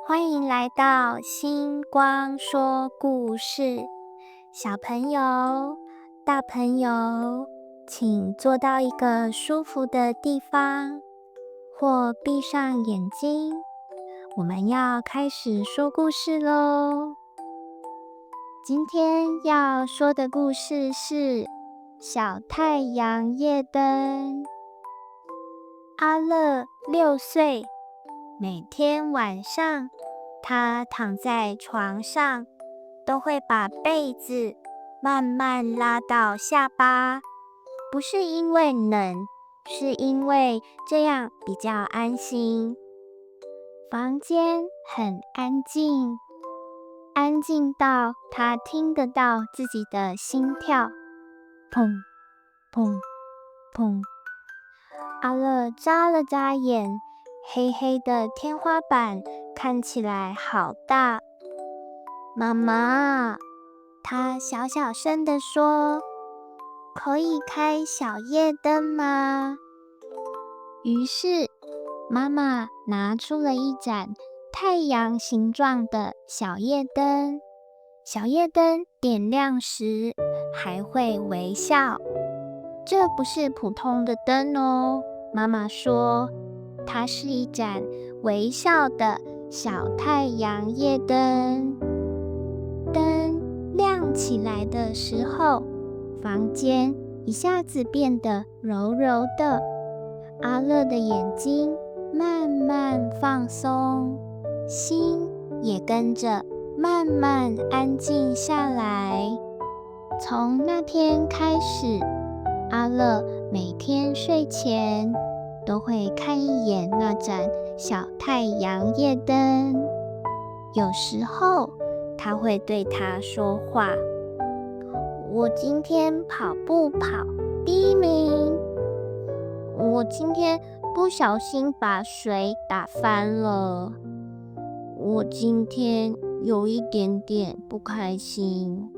欢迎来到星光说故事，小朋友、大朋友，请坐到一个舒服的地方，或闭上眼睛。我们要开始说故事咯。今天要说的故事是小太阳夜灯。阿乐6岁，每天晚上他躺在床上，都会把被子慢慢拉到下巴，不是因为冷，是因为这样比较安心。房间很安静，安静到他听得到自己的心跳，砰砰砰。阿乐眨了眨眼，黑黑的天花板看起来好大。妈妈，他小小声地说，可以开小夜灯吗？于是妈妈拿出了一盏太阳形状的小夜灯，小夜灯点亮时还会微笑。这不是普通的灯哦，妈妈说，它是一盏微笑的小太阳夜灯。灯亮起来的时候，房间一下子变得柔柔的，阿乐的眼睛慢慢放松，心也跟着慢慢安静下来。从那天开始，阿乐每天睡前都会看一眼那盏小太阳夜灯，有时候他会对它说话。我今天跑步跑第1名，我今天不小心把水打翻了，我今天有一点点不开心。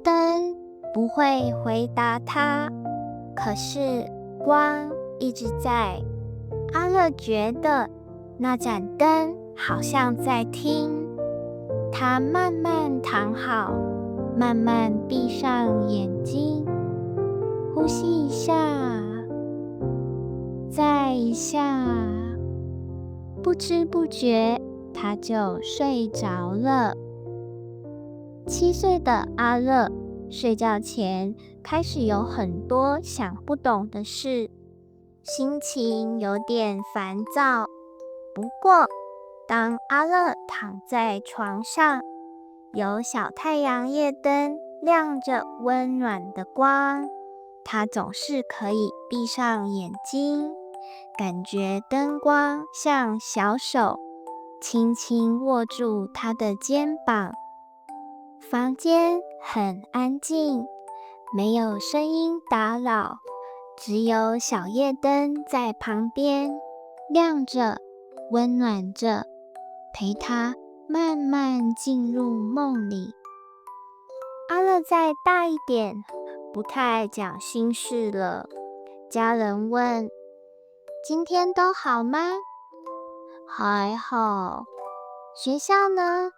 灯不会回答他，可是光一直在。阿乐觉得那盏灯好像在听。他慢慢躺好，慢慢闭上眼睛，呼吸一下，再一下，不知不觉他就睡着了。7岁的阿乐睡觉前开始有很多想不懂的事，心情有点烦躁。不过当阿乐躺在床上，有小太阳夜灯亮着温暖的光，他总是可以闭上眼睛，感觉灯光像小手轻轻握住他的肩膀。房间很安静，没有声音打扰，只有小夜灯在旁边亮着，温暖着，陪他慢慢进入梦里。阿乐再大一点，不太爱讲心事了。家人问：今天都好吗？还好。学校呢？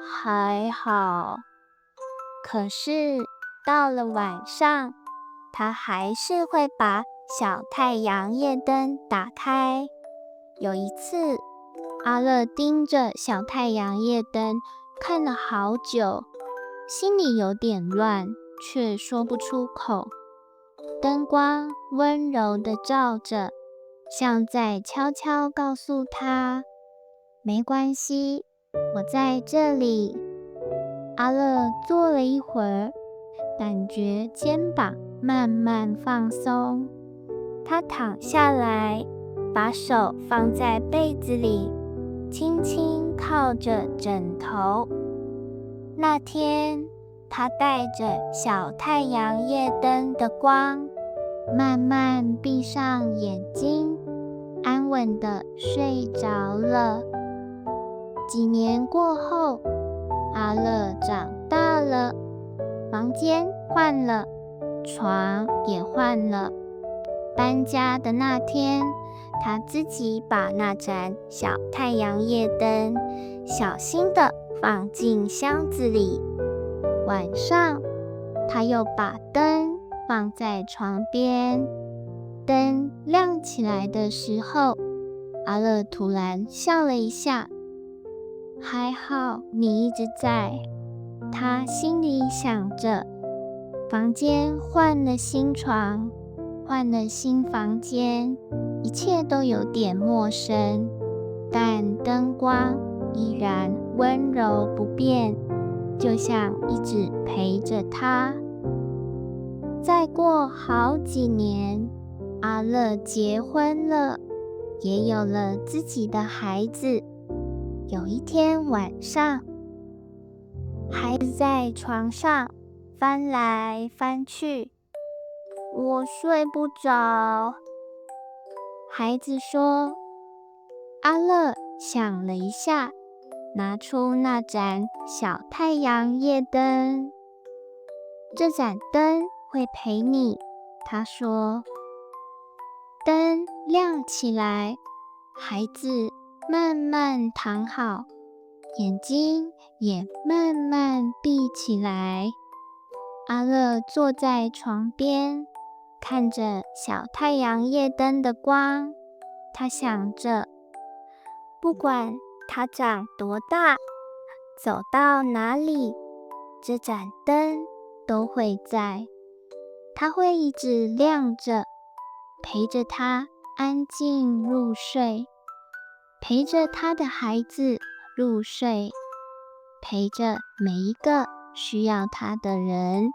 还好。可是到了晚上，他还是会把小太阳夜灯打开。有一次，阿乐盯着小太阳夜灯看了好久，心里有点乱，却说不出口。灯光温柔地照着，像在悄悄告诉他，没关系，我在这里。阿乐坐了一会儿，感觉肩膀慢慢放松。他躺下来，把手放在被子里，轻轻靠着枕头。那天，他带着小太阳夜灯的光，慢慢闭上眼睛，安稳地睡着了。几年过后，阿乐长大了，房间换了，床也换了。搬家的那天，他自己把那盏小太阳夜灯小心地放进箱子里。晚上，他又把灯放在床边。灯亮起来的时候，阿乐突然笑了一下。还好你一直在，他心里想着。房间换了新床，换了新房间，一切都有点陌生，但灯光依然温柔不变，就像一直陪着他。再过好几年，阿乐结婚了，也有了自己的孩子。有一天晚上，孩子在床上翻来翻去，我睡不着。孩子说。阿乐想了一下，拿出那盏小太阳夜灯。这盏灯会陪你，他说。灯亮起来，孩子慢慢躺好，眼睛也慢慢闭起来。阿乐坐在床边，看着小太阳夜灯的光，他想着，不管他长多大，走到哪里，这盏灯都会在，它会一直亮着，陪着他安静入睡，陪着他的孩子入睡，陪着每一个需要他的人。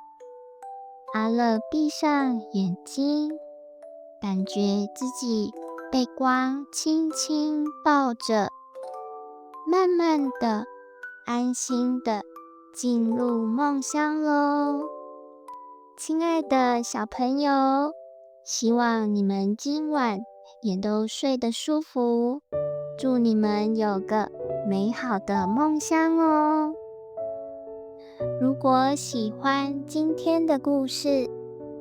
阿乐闭上眼睛，感觉自己被光轻轻抱着，慢慢的、安心的进入梦乡咯。亲爱的小朋友，希望你们今晚也都睡得舒服，祝你们有个美好的梦乡哦。如果喜欢今天的故事，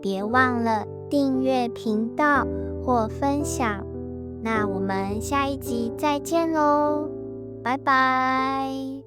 别忘了订阅频道或分享。那我们下一集再见咯，拜拜。